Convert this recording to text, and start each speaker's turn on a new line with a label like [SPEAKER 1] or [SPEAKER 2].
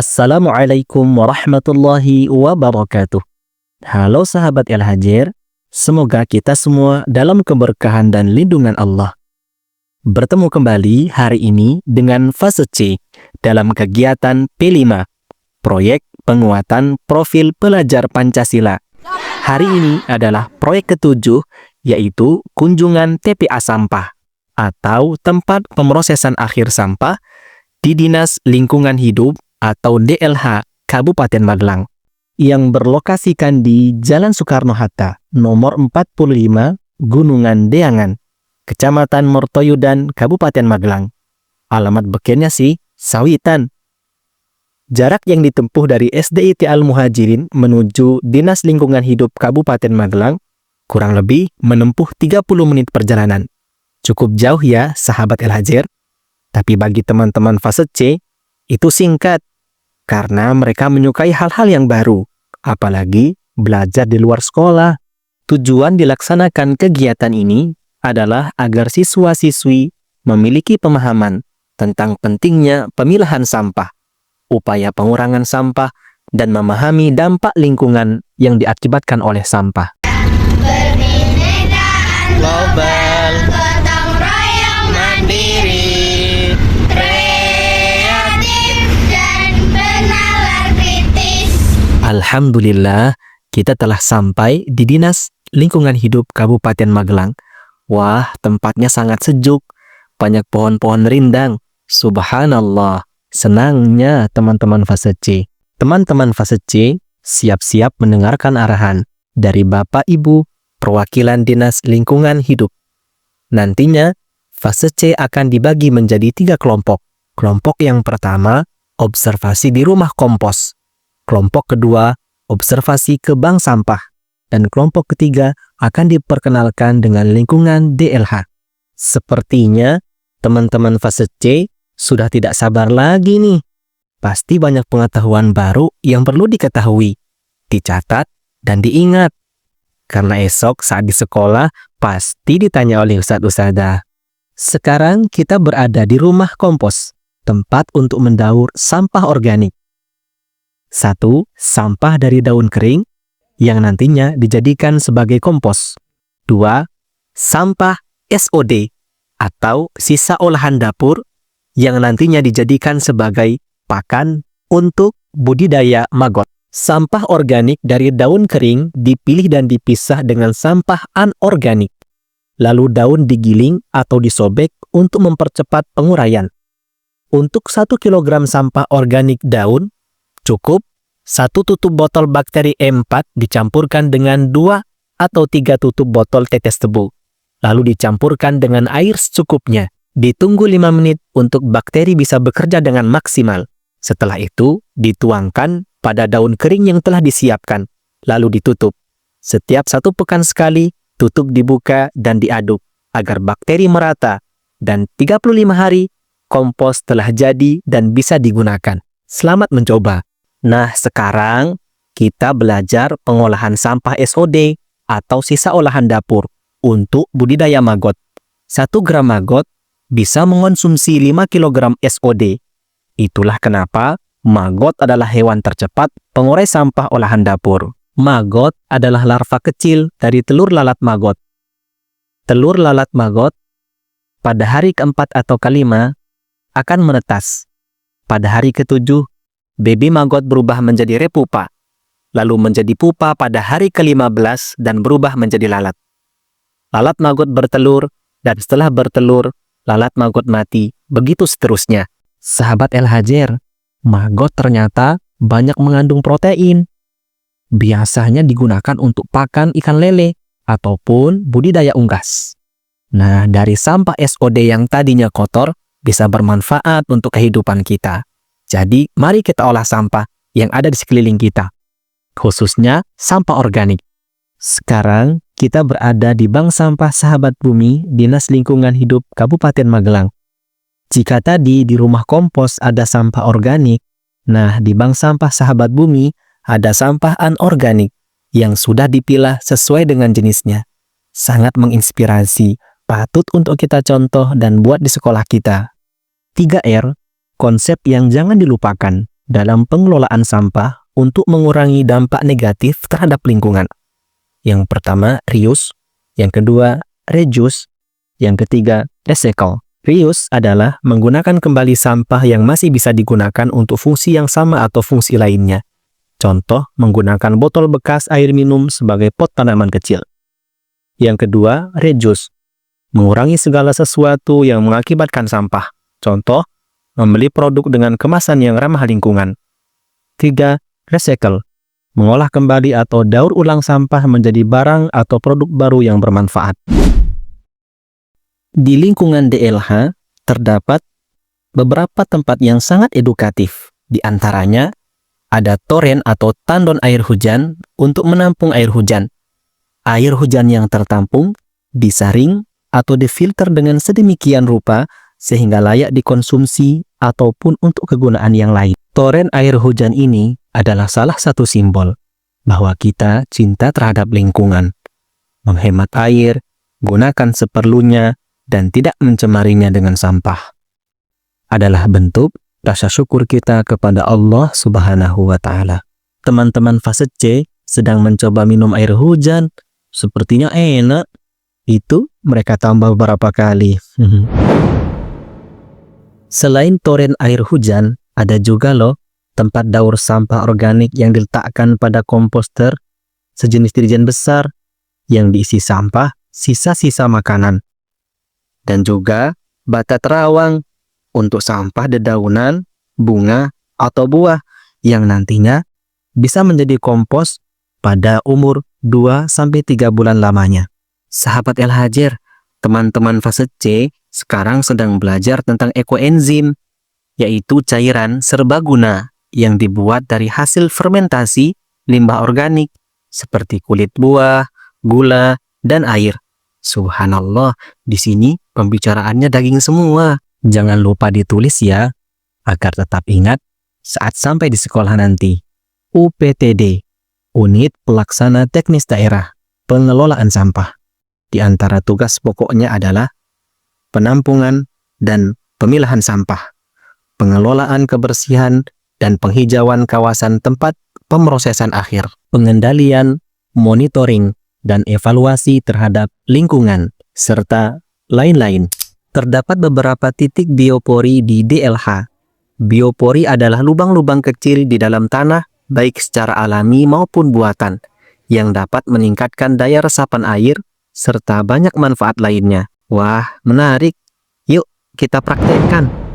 [SPEAKER 1] Assalamualaikum warahmatullahi wabarakatuh. Halo sahabat El Hajer, semoga kita semua dalam keberkahan dan lindungan Allah. Bertemu kembali hari ini dengan fase C dalam kegiatan P5, proyek penguatan profil pelajar Pancasila. Hari ini adalah proyek ke-7, yaitu kunjungan TPA sampah atau tempat pemrosesan akhir sampah di Dinas Lingkungan Hidup atau DLH Kabupaten Magelang yang berlokasikan di Jalan Soekarno-Hatta nomor 45 Gunungan Deangan, Kecamatan Mertoyudan, Kabupaten Magelang. Alamat bekennya sih Sawitan. Jarak yang ditempuh dari SDIT Al-Muhajirin menuju Dinas Lingkungan Hidup Kabupaten Magelang kurang lebih menempuh 30 menit perjalanan. Cukup jauh ya sahabat El Hajer. Tapi bagi teman-teman fase C, itu singkat. Karena mereka menyukai hal-hal yang baru, apalagi belajar di luar sekolah. Tujuan dilaksanakan kegiatan ini adalah agar siswa-siswi memiliki pemahaman tentang pentingnya pemilahan sampah, upaya pengurangan sampah, dan memahami dampak lingkungan yang diakibatkan oleh sampah.
[SPEAKER 2] Berbineka
[SPEAKER 1] Global,
[SPEAKER 2] gotong royong mandiri, kreatif dan bernalar kritis.
[SPEAKER 1] Alhamdulillah, kita telah sampai di Dinas Lingkungan Hidup Kabupaten Magelang. Wah, tempatnya sangat sejuk, banyak pohon-pohon rindang. Subhanallah, senangnya teman-teman fase C. Teman-teman fase C, siap-siap mendengarkan arahan dari Bapak Ibu perwakilan Dinas Lingkungan Hidup. Nantinya, fase C akan dibagi menjadi 3 kelompok. Kelompok yang pertama, observasi di rumah kompos. Kelompok kedua, observasi ke bank sampah. Dan kelompok ketiga akan diperkenalkan dengan lingkungan DLH. Sepertinya, teman-teman fase C sudah tidak sabar lagi nih. Pasti banyak pengetahuan baru yang perlu diketahui, dicatat, dan diingat. Karena esok saat di sekolah, pasti ditanya oleh Ustadz-Ustadzah. Sekarang kita berada di rumah kompos, tempat untuk mendaur sampah organik. 1. Sampah dari daun kering yang nantinya dijadikan sebagai kompos. 2. Sampah SOD atau sisa olahan dapur yang nantinya dijadikan sebagai pakan untuk budidaya maggot. Sampah organik dari daun kering dipilih dan dipisah dengan sampah anorganik. Lalu daun digiling atau disobek untuk mempercepat penguraian. Untuk 1 kilogram sampah organik daun, cukup 1 tutup botol bakteri E4 dicampurkan dengan 2 atau 3 tutup botol tetes tebu. Lalu dicampurkan dengan air secukupnya. Ditunggu 5 menit untuk bakteri bisa bekerja dengan maksimal. Setelah itu, dituangkan pada daun kering yang telah disiapkan, lalu ditutup. Setiap 1 pekan sekali, tutup dibuka dan diaduk agar bakteri merata. Dan 35 hari, kompos telah jadi dan bisa digunakan. Selamat mencoba. Nah, sekarang kita belajar pengolahan sampah SOD atau sisa olahan dapur untuk budidaya maggot. 1 gram maggot bisa mengonsumsi 5 kg SOD. Itulah kenapa maggot adalah hewan tercepat pengurai sampah olahan dapur. Maggot adalah larva kecil dari telur lalat maggot. Telur lalat maggot pada hari ke-4 atau ke-5 akan menetas. Pada hari ke-7, baby maggot berubah menjadi repupa, lalu menjadi pupa pada hari ke-15 dan berubah menjadi lalat. Lalat maggot bertelur, dan setelah bertelur, lalat maggot mati, begitu seterusnya. Sahabat El Hajer, maggot ternyata banyak mengandung protein. Biasanya digunakan untuk pakan ikan lele ataupun budidaya unggas. Nah, dari sampah SOD yang tadinya kotor bisa bermanfaat untuk kehidupan kita. Jadi, mari kita olah sampah yang ada di sekeliling kita, khususnya sampah organik. Sekarang, kita berada di Bank Sampah Sahabat Bumi, Dinas Lingkungan Hidup Kabupaten Magelang. Jika tadi di rumah kompos ada sampah organik, nah di Bank Sampah Sahabat Bumi ada sampah anorganik yang sudah dipilah sesuai dengan jenisnya. Sangat menginspirasi, patut untuk kita contoh dan buat di sekolah kita. 3R, konsep yang jangan dilupakan, dalam pengelolaan sampah untuk mengurangi dampak negatif terhadap lingkungan. Yang pertama, reuse. Yang kedua, reduce. Yang ketiga, recycle. Reuse adalah menggunakan kembali sampah yang masih bisa digunakan untuk fungsi yang sama atau fungsi lainnya. Contoh, menggunakan botol bekas air minum sebagai pot tanaman kecil. Yang kedua, reduce. Mengurangi segala sesuatu yang mengakibatkan sampah. Contoh, membeli produk dengan kemasan yang ramah lingkungan. 3. Recycle. Mengolah kembali atau daur ulang sampah menjadi barang atau produk baru yang bermanfaat. Di lingkungan DLH terdapat beberapa tempat yang sangat edukatif. Di antaranya ada toren atau tandon air hujan untuk menampung air hujan. Air hujan yang tertampung disaring atau difilter dengan sedemikian rupa sehingga layak dikonsumsi ataupun untuk kegunaan yang lain. Toren air hujan ini adalah salah satu simbol bahwa kita cinta terhadap lingkungan. Menghemat air, gunakan seperlunya, dan tidak mencemarinya dengan sampah. Adalah bentuk rasa syukur kita kepada Allah Subhanahu wa Ta'ala. Teman-teman fase C sedang mencoba minum air hujan, sepertinya enak. Itu mereka tambah beberapa kali. Selain toren air hujan, ada juga loh tempat daur sampah organik yang diletakkan pada komposter sejenis dirijen besar yang diisi sampah sisa-sisa makanan. Dan juga bata terawang untuk sampah dedaunan, bunga, atau buah yang nantinya bisa menjadi kompos pada umur 2-3 bulan lamanya. Sahabat El-Hajer, teman-teman fase C sekarang sedang belajar tentang ekoenzim, yaitu cairan serbaguna yang dibuat dari hasil fermentasi limbah organik seperti kulit buah, gula, dan air. Subhanallah, di sini pembicaraannya daging semua. Jangan lupa ditulis ya, agar tetap ingat saat sampai di sekolah nanti. UPTD, Unit Pelaksana Teknis Daerah, Pengelolaan Sampah. Di antara tugas pokoknya adalah penampungan dan pemilahan sampah, pengelolaan kebersihan dan penghijauan kawasan tempat pemrosesan akhir, pengendalian, monitoring, dan evaluasi terhadap lingkungan, serta lain-lain. Terdapat beberapa titik biopori di DLH. Biopori adalah lubang-lubang kecil di dalam tanah, baik secara alami maupun buatan, yang dapat meningkatkan daya resapan air, serta banyak manfaat lainnya. Wah, menarik. Yuk, kita praktekkan.